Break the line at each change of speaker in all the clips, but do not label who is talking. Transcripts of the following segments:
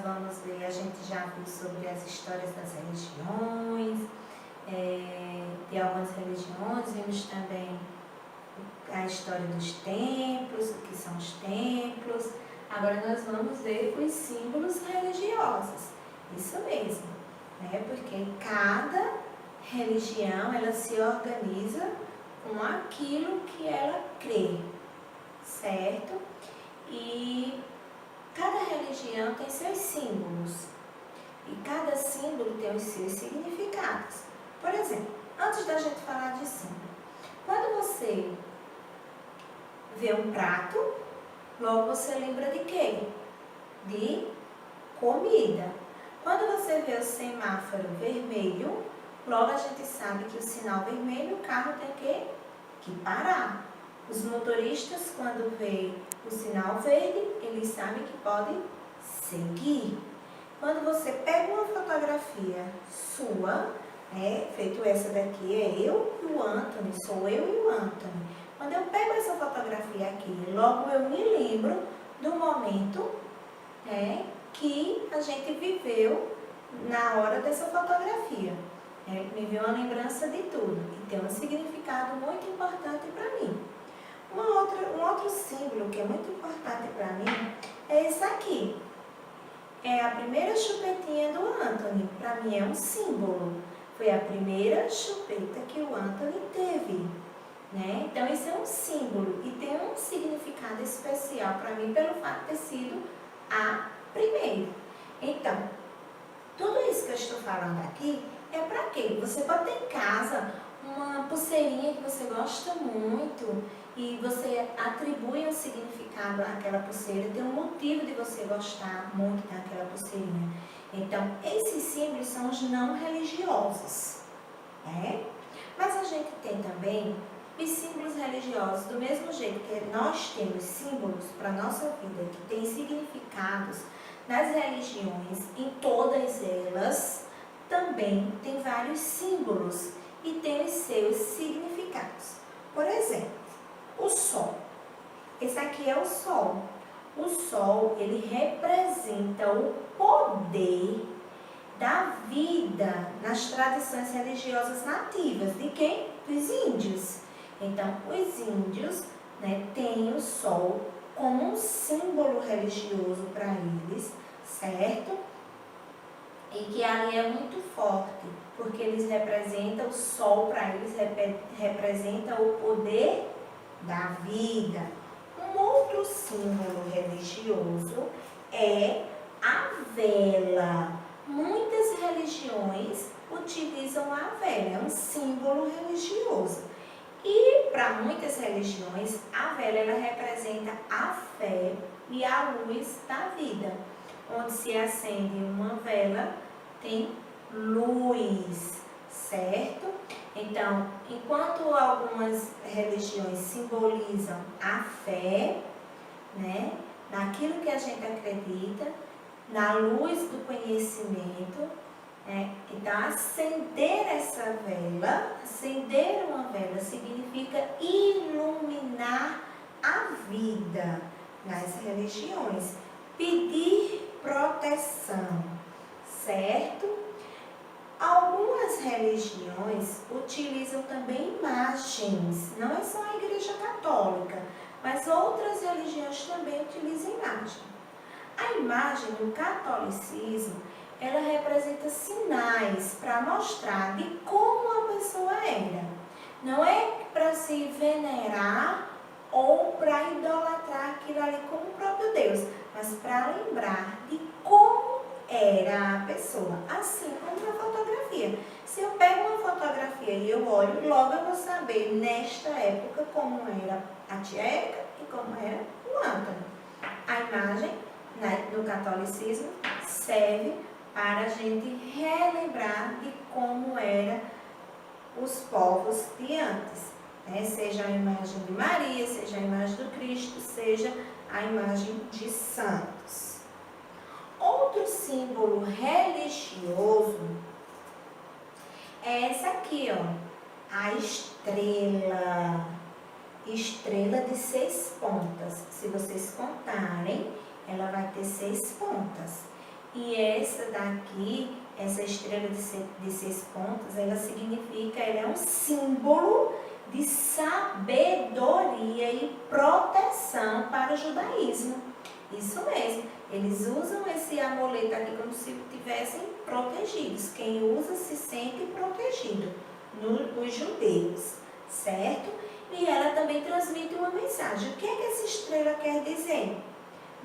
vamos ver, a gente já viu sobre as histórias das religiões, de algumas religiões, vimos também a história dos templos, o que são os templos. Agora nós vamos ver os símbolos religiosos, isso mesmo, né? Porque cada religião, ela se organiza com aquilo que ela crê, certo? E cada religião tem seus símbolos, e cada símbolo tem os seus significados. Por exemplo, antes da gente falar de símbolo, quando você vê um prato, logo você lembra de quê? De comida. Quando você vê o semáforo vermelho, logo a gente sabe que o sinal vermelho, o carro tem que parar. Os motoristas, quando vê o sinal verde, eles sabem que podem seguir. Quando você pega uma fotografia sua, feito essa daqui, é eu e o Anthony, sou eu e o Anthony. Quando eu pego essa fotografia aqui, logo eu me lembro do momento que a gente viveu na hora dessa fotografia. Me veio uma lembrança de tudo e tem um significado muito importante para mim. Um outro símbolo que é muito importante para mim é esse aqui. É a primeira chupetinha do Anthony. Para mim é um símbolo. Foi a primeira chupeta que o Anthony teve, né? Então esse é um símbolo e tem um significado especial para mim pelo fato de ter sido a primeira. Então, tudo isso que eu estou falando aqui é para quê? Você pode ter em casa uma pulseirinha que você gosta muito e você atribui um significado àquela pulseira, tem um motivo de você gostar muito daquela pulseirinha. Então, esses símbolos são os não religiosos, né? Mas a gente tem também os símbolos religiosos, do mesmo jeito que nós temos símbolos para a nossa vida, que tem significados nas religiões, em todas elas, também tem vários símbolos e tem os seus significados. Por exemplo, o sol. Esse aqui é o sol. O sol, ele representa o poder da vida nas tradições religiosas nativas. De quem? Dos índios. Então, os índios, têm o sol como um símbolo religioso para eles, certo? E que ali é muito forte, porque eles representam o sol, para eles representa o poder da vida. Um outro símbolo religioso é a vela. Muitas religiões utilizam a vela, é um símbolo religioso. E para muitas religiões, a vela ela representa a fé e a luz da vida. Onde se acende uma vela, tem luz, certo? Então, enquanto algumas religiões simbolizam a fé, naquilo que a gente acredita, na luz do conhecimento, então acender uma vela significa iluminar a vida nas religiões, pedir proteção, certo? Algumas religiões utilizam também imagens, não é só a Igreja Católica, mas outras religiões também utilizam imagem. A imagem do catolicismo, ela representa sinais para mostrar de como a pessoa era. Não é para se venerar ou para idolatrar aquilo ali como o próprio Deus, mas para lembrar de como era a pessoa, assim como na fotografia. Se eu pego uma fotografia e eu olho, logo eu vou saber nesta época como era a tia Érica e como era o Anthony. A imagem no catolicismo serve para a gente relembrar de como eram os povos de antes. Seja a imagem de Maria, seja a imagem do Cristo, seja a imagem de santos. Outro símbolo religioso é essa aqui, a estrela. Estrela de 6 pontas. Se vocês contarem, ela vai ter 6 pontas. E essa daqui, essa estrela de 6 pontas, ela significa, ela é um símbolo de sabedoria e proteção para o judaísmo. Isso mesmo, eles usam esse amuleto aqui como se estivessem protegidos. Quem usa se sente protegido, os judeus, certo? E ela também transmite uma mensagem. O que é que essa estrela quer dizer?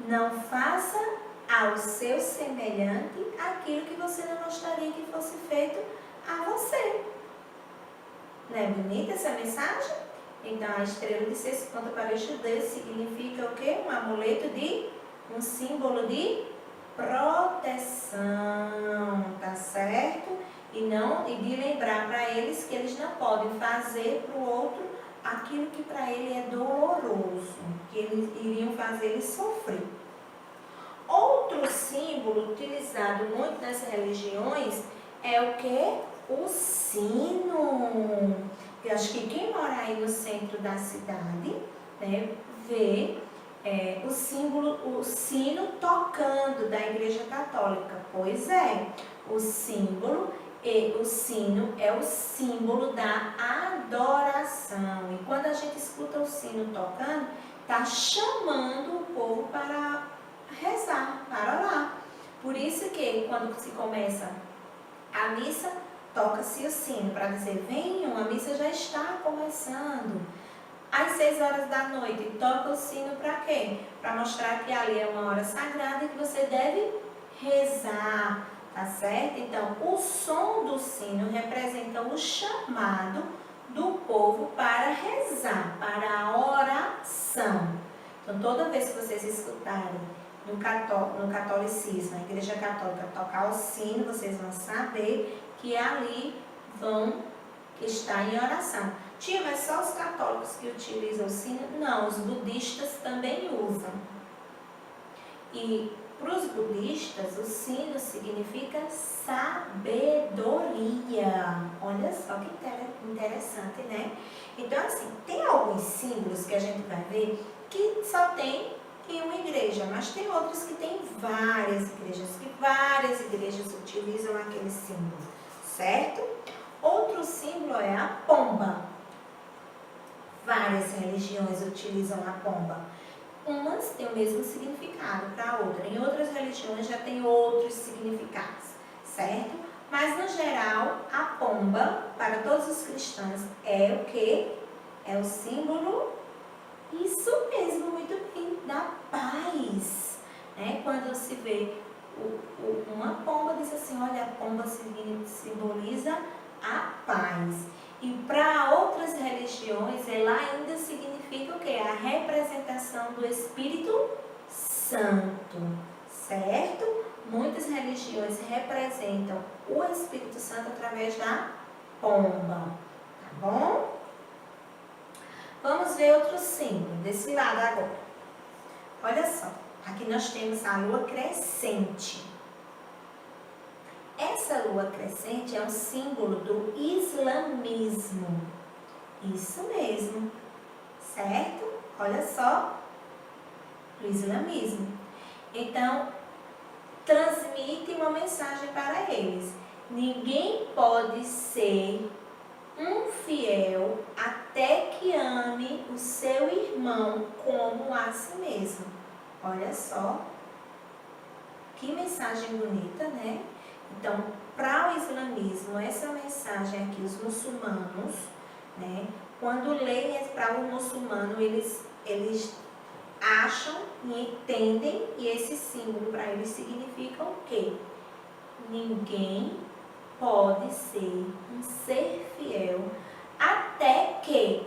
Não faça ao seu semelhante aquilo que você não gostaria que fosse feito a você. Não é bonita essa mensagem? Então, a estrela de 6 pontas para os judeus significa o quê? Um amuleto um símbolo de proteção, tá certo? E de lembrar para eles que eles não podem fazer para o outro aquilo que para ele é doloroso, que eles iriam fazer ele sofrer. Outro símbolo utilizado muito nas religiões é o que? O sino. Eu acho que quem mora aí no centro da cidade, né, vê o sino tocando da Igreja Católica. Pois é, o símbolo e o sino é o símbolo da adoração. E quando a gente escuta o sino tocando, está chamando o povo para rezar, para orar. Por isso que quando se começa a missa, toca-se o sino para dizer, venham, a missa já está começando. Às 6 horas da noite, toca o sino para quê? Para mostrar que ali é uma hora sagrada e que você deve rezar, tá certo? Então, o som do sino representa o chamado do povo para rezar, para a oração. Então, toda vez que vocês escutarem no catolicismo, a Igreja Católica tocar o sino, vocês vão saber que ali vão estar em oração. Tia, mas só os católicos que utilizam o sino? Não, os budistas também usam. E para os budistas, o sino significa sabedoria. Olha só que interessante, né? Então, assim, tem alguns símbolos que a gente vai ver que só tem em uma igreja, mas tem outros que tem várias igrejas utilizam aquele símbolo, certo? Outro símbolo é a pomba. Várias religiões utilizam a pomba. Umas têm o mesmo significado para outra. Em outras religiões já tem outros significados, certo? Mas, no geral, a pomba, para todos os cristãos, é o quê? É o símbolo, isso mesmo, muito bem, da paz. Né? Quando se vê uma pomba, diz assim, olha, a pomba simboliza a paz. E para outras religiões, ela ainda significa o quê? A representação do Espírito Santo, certo? Muitas religiões representam o Espírito Santo através da pomba, tá bom? Vamos ver outro símbolo desse lado agora. Olha só, aqui nós temos a lua crescente. Essa lua crescente é um símbolo do islamismo. Isso mesmo, certo? Olha só, do islamismo. Então, transmite uma mensagem para eles. Ninguém pode ser um fiel até que ame o seu irmão como a si mesmo. Olha só, que mensagem bonita, né? Então, para o islamismo, essa mensagem aqui, os muçulmanos, né, quando leem para o muçulmano, eles acham e entendem, e esse símbolo para eles significa o quê? Ninguém pode ser um ser fiel até que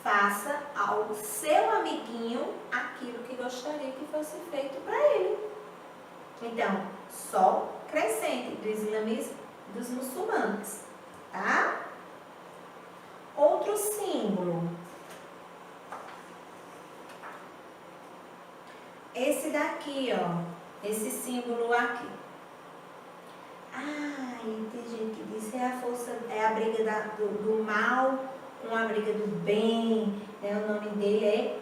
faça ao seu amiguinho aquilo que gostaria que fosse feito para ele. Então, sol crescente do islamismo dos muçulmanos, tá? Outro símbolo. Esse daqui, ó. Esse símbolo aqui. Tem gente que diz que é a força, é a briga do mal com a briga do bem. Né? O nome dele é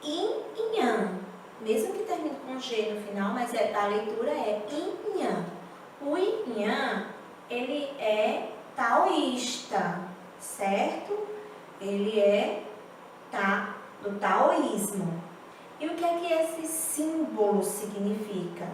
Yin e Yang. mesmo que termine com G no final, mas a leitura é Yin-Yang. O Yin-Yang, ele é taoísta, certo? Ele é do taoísmo. E o que é que esse símbolo significa?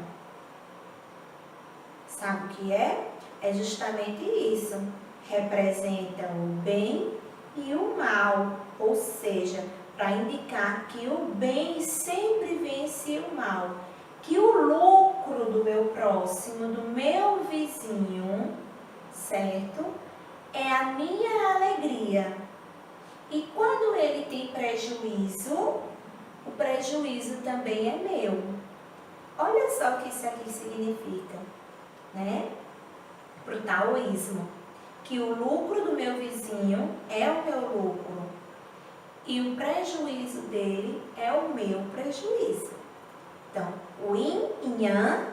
Sabe o que é? É justamente isso. Representa o bem e o mal, ou seja, para indicar que o bem sempre vence o mal, que o lucro do meu próximo, do meu vizinho, certo? É a minha alegria. E quando ele tem prejuízo, o prejuízo também é meu. Olha só o que isso aqui significa, né? Para o taoísmo, que o lucro do meu vizinho é o meu lucro e o prejuízo dele é o meu prejuízo. Então, o Yin e Yang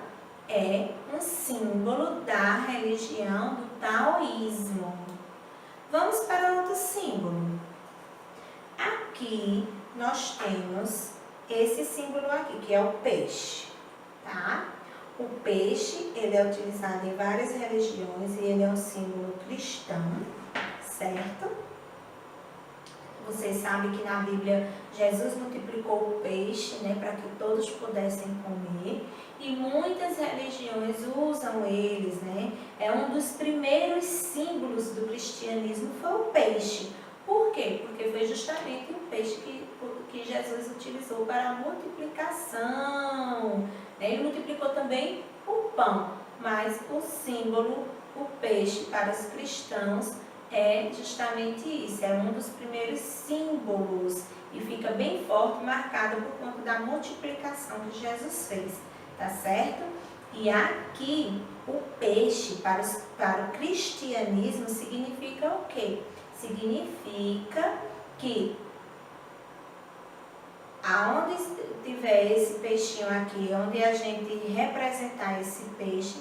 é um símbolo da religião do taoísmo. Vamos para outro símbolo. Aqui nós temos esse símbolo aqui, que é o peixe, tá? O peixe, ele é utilizado em várias religiões e ele é um símbolo cristão, certo? Vocês sabem que na Bíblia Jesus multiplicou o peixe, né, para que todos pudessem comer. E muitas religiões usam eles, né? É um dos primeiros símbolos do cristianismo foi o peixe. Por quê? Porque foi justamente o peixe que Jesus utilizou para a multiplicação. Ele multiplicou também o pão, mas o símbolo, o peixe para os cristãos é justamente isso, é um dos primeiros símbolos e fica bem forte, marcado por conta da multiplicação que Jesus fez, tá certo? E aqui, o peixe para o cristianismo significa o quê? Significa que aonde tiver esse peixinho aqui, onde a gente representar esse peixe,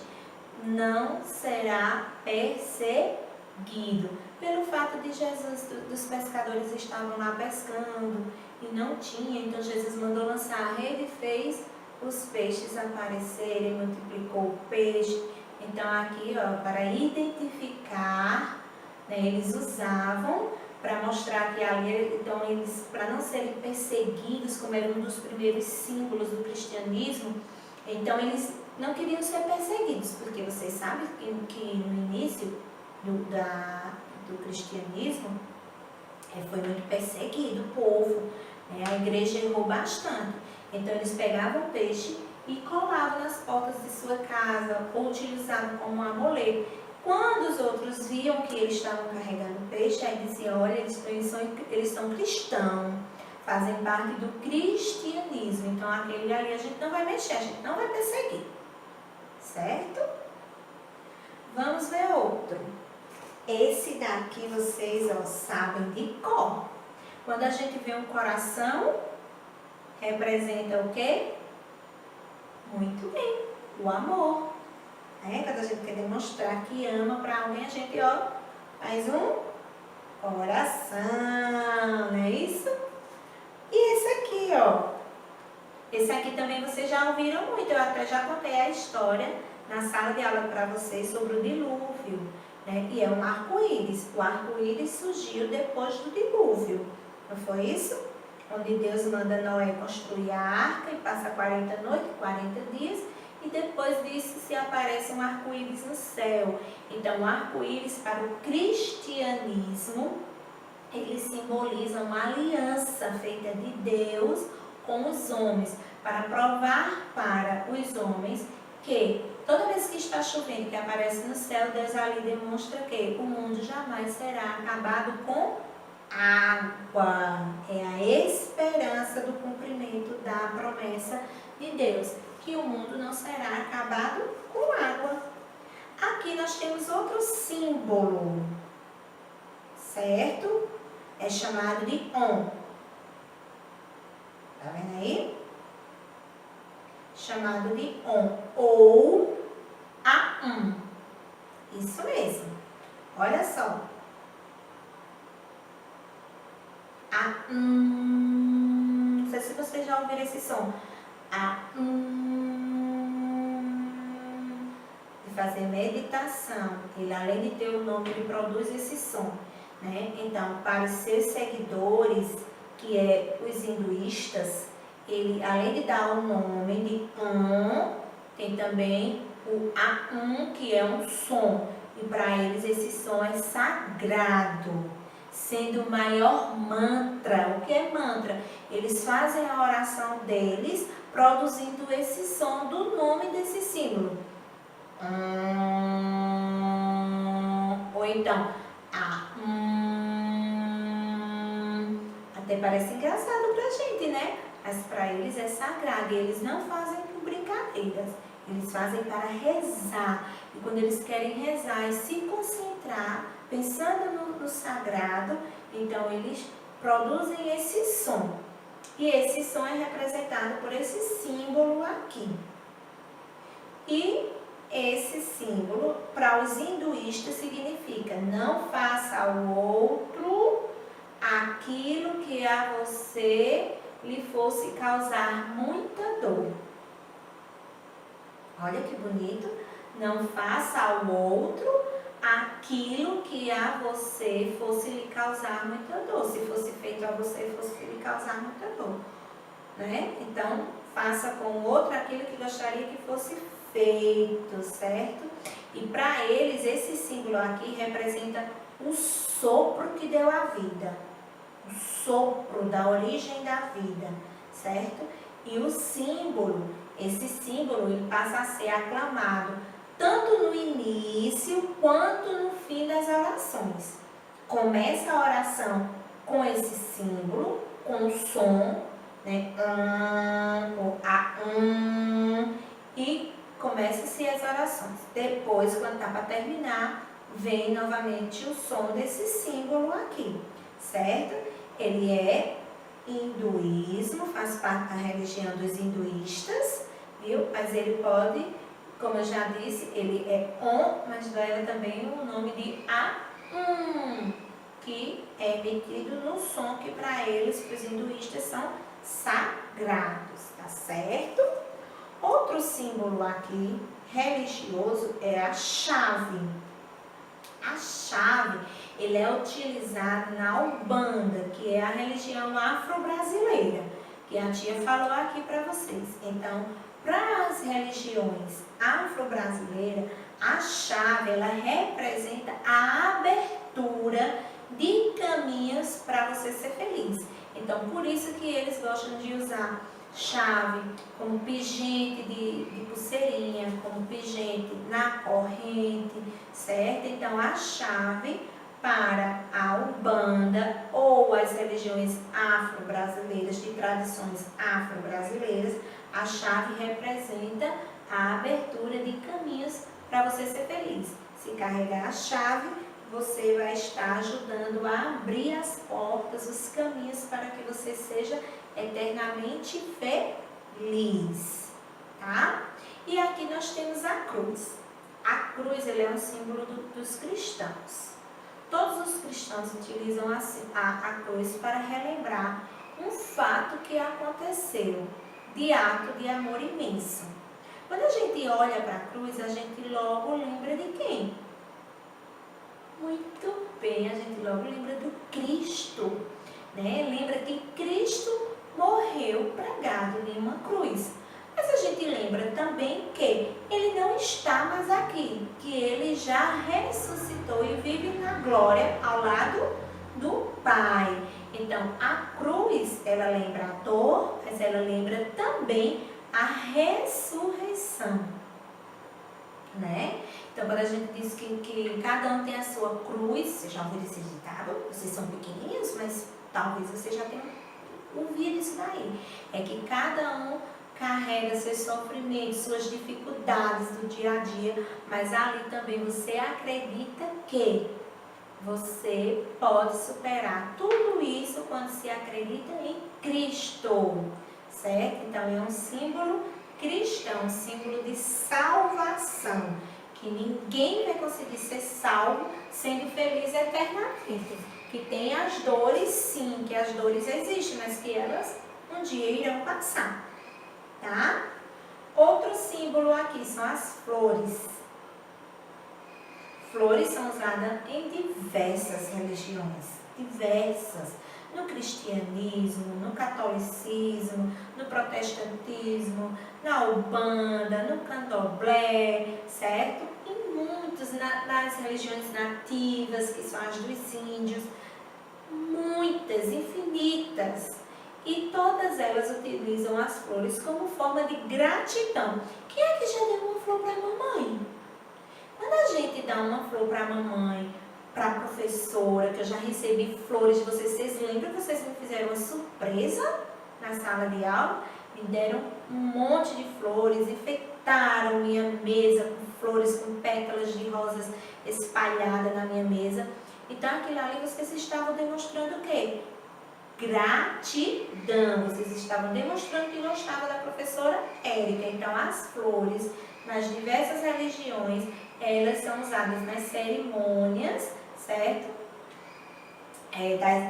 não será perseguido. Pelo fato de Jesus, dos pescadores estavam lá pescando e não tinha, então Jesus mandou lançar a rede e fez os peixes aparecerem, multiplicou o peixe. Então aqui, ó, para identificar, né, eles usavam para mostrar que ali, então eles, para não serem perseguidos, como era um dos primeiros símbolos do cristianismo, então eles não queriam ser perseguidos, porque vocês sabem que no início do cristianismo foi muito perseguido o povo, né? A igreja errou bastante. Então eles pegavam o peixe e colavam nas portas de sua casa ou utilizavam como um amuleto. Quando os outros viam que eles estavam carregando peixe, aí diziam, olha, eles são cristãos, fazem parte do cristianismo. Então aquele ali a gente não vai mexer, a gente não vai perseguir. Certo? Vamos ver outro. Esse daqui vocês, ó, sabem de cor. Quando a gente vê um coração, representa o quê? Muito bem, o amor. Quando a gente quer demonstrar que ama para alguém, a gente, ó, faz um coração, não é isso? E esse aqui, ó. Esse aqui também vocês já ouviram muito. Eu até já contei a história na sala de aula para vocês sobre o dilúvio, né? E é um arco-íris. O arco-íris surgiu depois do dilúvio. Não foi isso? Onde Deus manda Noé construir a arca e passa 40 noites, 40 dias. E depois disso se aparece um arco-íris no céu. Então, o arco-íris para o cristianismo, ele simboliza uma aliança feita de Deus com os homens, para provar para os homens que toda vez que está chovendo, que aparece no céu, Deus ali demonstra que o mundo jamais será acabado com água. É a esperança do cumprimento da promessa de Deus, que o mundo não será acabado com água. Aqui nós temos outro símbolo, certo? É chamado de Om. Tá vendo aí? Chamado de Om ou Aum. Isso mesmo. Olha só. Aum. Não sei se vocês já ouviram esse som. fazer meditação, ele além de ter o nome, ele produz esse som, né? Então, para os seus seguidores, que é os hinduístas, ele além de dar o nome de tem também o A que é um som. E para eles esse som é sagrado, sendo o maior mantra. O que é mantra? Eles fazem a oração deles produzindo esse som do nome desse símbolo. Ou então, até parece engraçado pra gente, né? Mas para eles é sagrado e eles não fazem por brincadeiras. Eles fazem para rezar. E quando eles querem rezar e se concentrar, pensando no sagrado, então eles produzem esse som. E esse som é representado por esse símbolo aqui. E esse símbolo, para os hinduístas, significa: não faça ao outro aquilo que a você lhe fosse causar muita dor. Olha que bonito. Não faça ao outro aquilo que a você fosse lhe causar muita dor. Se fosse feito a você, fosse lhe causar muita dor, né? Então, faça com o outro aquilo que gostaria que fosse feito, certo? E para eles, esse símbolo aqui representa o sopro que deu a vida. O sopro da origem da vida, certo? E o símbolo, esse símbolo, ele passa a ser aclamado tanto no início quanto no fim das orações. Começa a oração com esse símbolo, com o som, né? Ou e começa-se as orações. Depois, quando está para terminar, vem novamente o som desse símbolo aqui, certo? Ele é hinduísmo, faz parte da religião dos hinduístas, viu? Mas ele pode, como eu já disse, ele é mas leva também o nome de que é emitido no som que para eles, para os hinduístas, são sagrados, tá certo? Outro símbolo aqui, religioso, é a chave. A chave, ele é utilizado na Umbanda, que é a religião afro-brasileira, que a tia falou aqui para vocês. Então, para as religiões afro-brasileiras, a chave, ela representa a abertura de caminhos para você ser feliz. Então, por isso que eles gostam de usar chave como pingente de pulseirinha, como pingente na corrente, certo? Então, a chave para a Umbanda ou as religiões afro-brasileiras, de tradições afro-brasileiras, a chave representa a abertura de caminhos para você ser feliz. Se carregar a chave, você vai estar ajudando a abrir as portas, os caminhos para que você seja eternamente feliz, tá? E aqui nós temos a cruz. A cruz, ele é um símbolo dos cristãos. Todos os cristãos utilizam a cruz para relembrar um fato que aconteceu, de ato de amor imenso. Quando a gente olha para a cruz, a gente logo lembra de quem? Muito bem, a gente logo lembra do Cristo, né? Lembra que Cristo morreu pregado em uma cruz. Mas a gente lembra também que ele não está mais aqui, que ele já ressuscitou e vive na glória ao lado do Pai. Então, a cruz, ela lembra a dor, mas ela lembra também a ressurreição, né? Então, quando a gente diz que cada um tem a sua cruz, você já ouviu esse ditado? Vocês são pequenininhos, mas talvez você já tenha ouvido isso daí. É que cada um carrega seus sofrimentos, suas dificuldades do dia a dia, mas ali também você acredita que você pode superar tudo isso quando se acredita em Cristo, certo? Então, é um símbolo cristão, um símbolo de salvação, que ninguém vai conseguir ser salvo sendo feliz eternamente. Que tem as dores, sim, que as dores existem, mas que elas um dia irão passar, tá? Outro símbolo aqui são as flores. flores são usadas em diversas religiões, diversas. No cristianismo, no catolicismo, no protestantismo, na Umbanda, no candomblé, certo? E muitos nas religiões nativas, que são as dos índios, muitas, infinitas. E todas elas utilizam as flores como forma de gratidão. Quem é que já deu uma flor para a mamãe? Quando a gente dá uma flor para a mamãe, para a professora, que eu já recebi flores de vocês lembram que vocês me fizeram uma surpresa na sala de aula? Me deram um monte de flores, enfeitaram minha mesa com flores, com pétalas de rosas espalhadas na minha mesa. Então, aquilo ali vocês estavam demonstrando o quê? Gratidão. Vocês estavam demonstrando que gostavam da professora Érica. Então, as flores, nas diversas religiões, elas são usadas nas cerimônias, certo?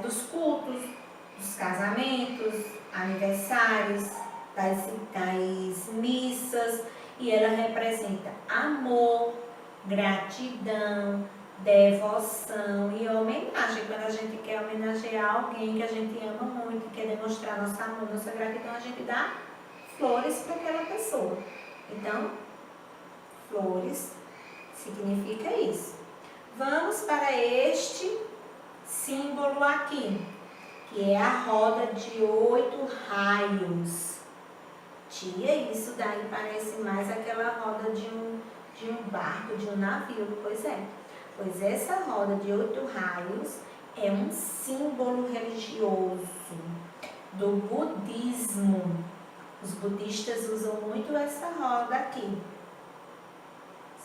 Dos cultos, dos casamentos, aniversários, das missas, e ela representa amor, gratidão, devoção e homenagem. Quando a gente quer homenagear alguém que a gente ama muito, quer demonstrar nosso amor, nossa gratidão, a gente dá flores para aquela pessoa. Então, flores significa isso. Vamos para este símbolo aqui, que é a roda de 8 raios. Tia, isso daí parece mais aquela roda de um barco, de um navio. Pois é. Pois essa roda de 8 raios é um símbolo religioso do budismo. Os budistas usam muito essa roda aqui,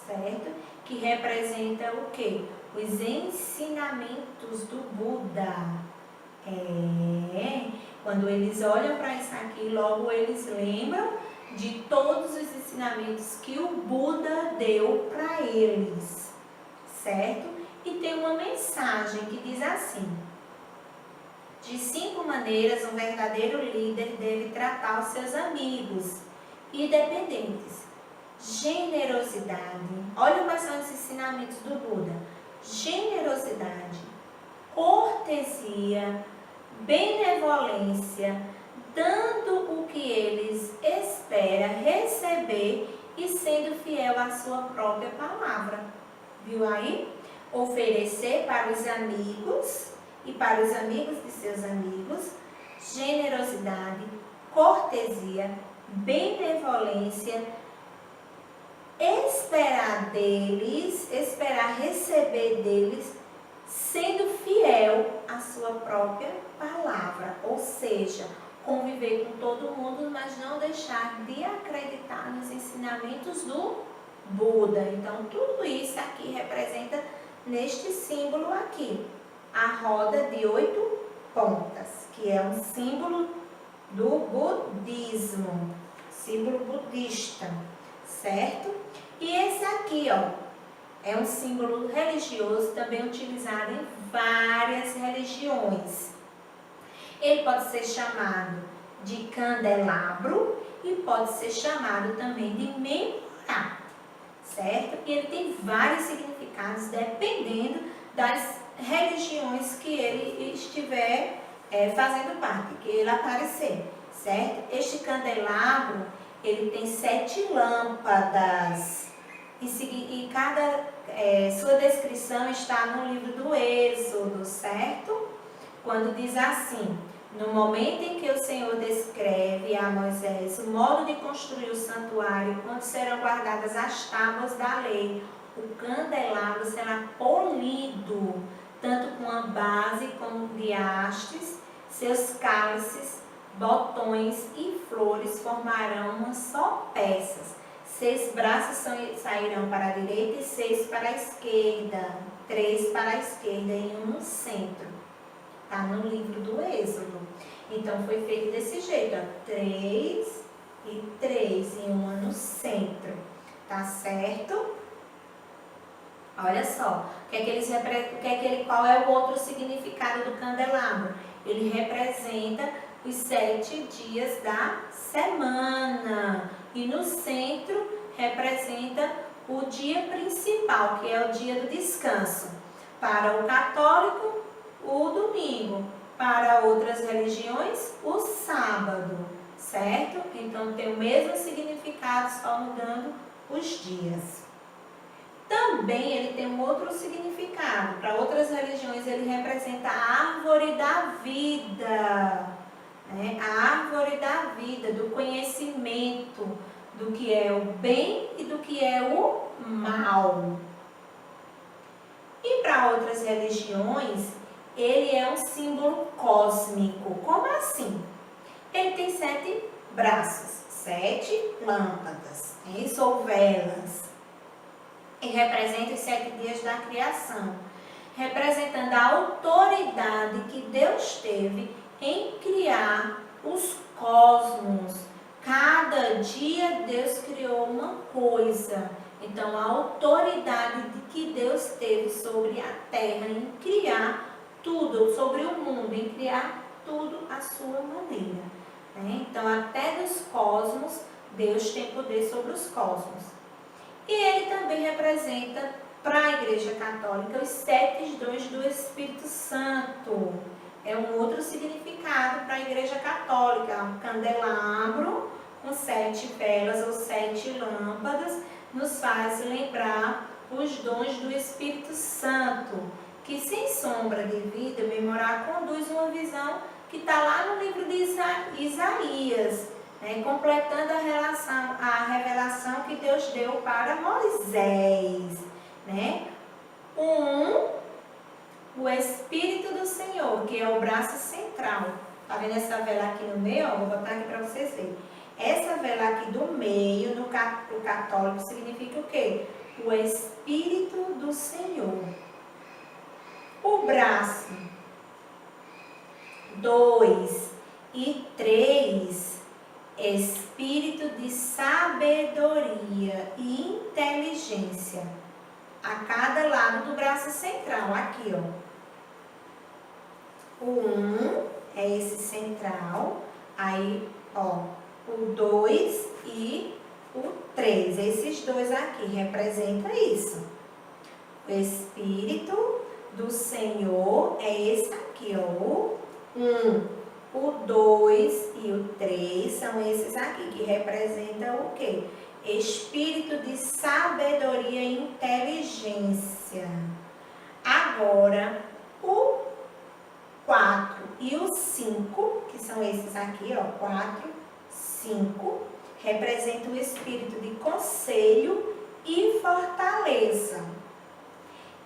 certo? Que representa o quê? Os ensinamentos do Buda. Quando eles olham para isso aqui, logo eles lembram de todos os ensinamentos que o Buda deu para eles, certo? E tem uma mensagem que diz assim: de 5 maneiras um verdadeiro líder deve tratar os seus amigos e dependentes. Generosidade. Olha quais são os ensinamentos do Buda. Generosidade, cortesia, benevolência, dando o que eles esperam receber e sendo fiel à sua própria palavra. Viu aí? Oferecer para os amigos e para os amigos de seus amigos, generosidade, cortesia, benevolência, esperar deles, esperar receber deles, sendo fiel à sua própria palavra, ou seja, conviver com todo mundo, mas não deixar de acreditar nos ensinamentos do Buda. Então, tudo isso aqui representa neste símbolo aqui, a roda de 8 pontas, que é um símbolo do budismo, símbolo budista, certo? E esse aqui, ó, é um símbolo religioso também utilizado em várias religiões. Ele pode ser chamado de candelabro e pode ser chamado também de menorá, certo? E ele tem vários significados dependendo das religiões que ele estiver fazendo parte, que ele aparecer, certo? Este candelabro, ele tem 7 lâmpadas e cada sua descrição está no livro do Êxodo, certo? Quando diz assim: no momento em que o Senhor descreve a Moisés o modo de construir o santuário, onde serão guardadas as tábuas da lei, o candelabro será polido, tanto com a base como de hastes, seus cálices, botões e flores formarão uma só peça. 6 braços sairão para a direita e 6 para a esquerda, 3 para a esquerda e 1 no centro. Está no livro do Êxodo. Então, foi feito desse jeito, ó, 3 e 3 e 1 no centro. Tá certo? Olha só, qual é o outro significado do candelabro? Ele representa os 7 dias da semana. E no centro representa o dia principal, que é o dia do descanso. Para o católico, o domingo. Para outras religiões, o sábado, certo? Então tem o mesmo significado, só mudando os dias. Também ele tem um outro significado. Para outras religiões, ele representa a árvore da vida, né? A árvore da vida, do conhecimento do que é o bem e do que é o mal. E para outras religiões, ele é um símbolo cósmico. Como assim? Ele tem 7 braços, 7 lâmpadas, isso, ou velas. E representa os 7 dias da criação, representando a autoridade que Deus teve em criar os cosmos. Cada dia Deus criou uma coisa. Então, a autoridade que Deus teve sobre a terra em criar tudo, sobre o mundo, em criar tudo à sua maneira, né? Então, até dos cosmos, Deus tem poder sobre os cosmos. E ele também representa, para a Igreja Católica, os 7 dons do Espírito Santo. É um outro significado para a Igreja Católica. Um candelabro com 7 velas ou 7 lâmpadas nos faz lembrar os dons do Espírito Santo, que sem sombra de vida, memorar conduz uma visão que está lá no livro de Isaías, né, completando a revelação que Deus deu para Moisés, né? O Espírito do Senhor, que é o braço central. Tá vendo essa vela aqui no meio? Ó, vou botar aqui para vocês verem. Essa vela aqui do meio, no católico, significa o quê? O Espírito do Senhor. O braço 2 e 3, Espírito de sabedoria e inteligência. A cada lado do braço central, aqui, ó. O 1 é esse central, aí, ó, o 2 e o 3. Esses dois aqui representam isso. O Espírito do Senhor é esse aqui, ó. O 1, o 2 e o 3 são esses aqui, que representam o quê? Espírito de sabedoria e inteligência. Agora, o 4 e o 5, que são esses aqui, ó, 4, 5, representam o espírito de conselho e fortaleza.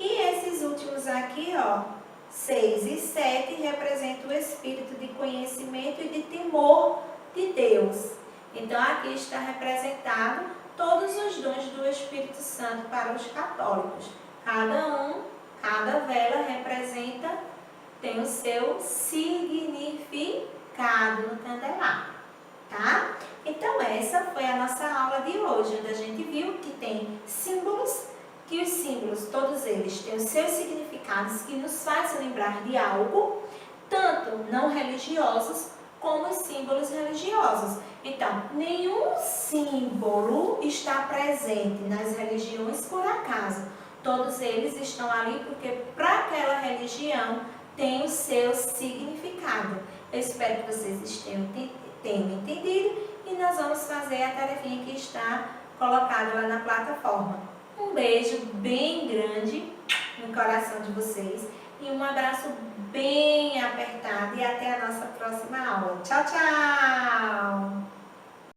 E esses últimos aqui, ó, 6 e 7, representam o espírito de conhecimento e de temor de Deus. Então, aqui está representado todos os dons do Espírito Santo para os católicos. Cada vela representa, tem o seu significado no candelabro, tá? Então, essa foi a nossa aula de hoje, onde a gente viu que tem símbolos, que os símbolos, todos eles, têm os seus significados que nos fazem lembrar de algo, tanto não religiosos, como os símbolos religiosos. Então, nenhum símbolo está presente nas religiões por acaso. Todos eles estão ali porque para aquela religião tem o seu significado. Eu espero que vocês tenham entendido e nós vamos fazer a tarefinha que está colocada lá na plataforma. Um beijo bem grande no coração de vocês e um abraço bem apertado e até a nossa próxima aula. Tchau, tchau!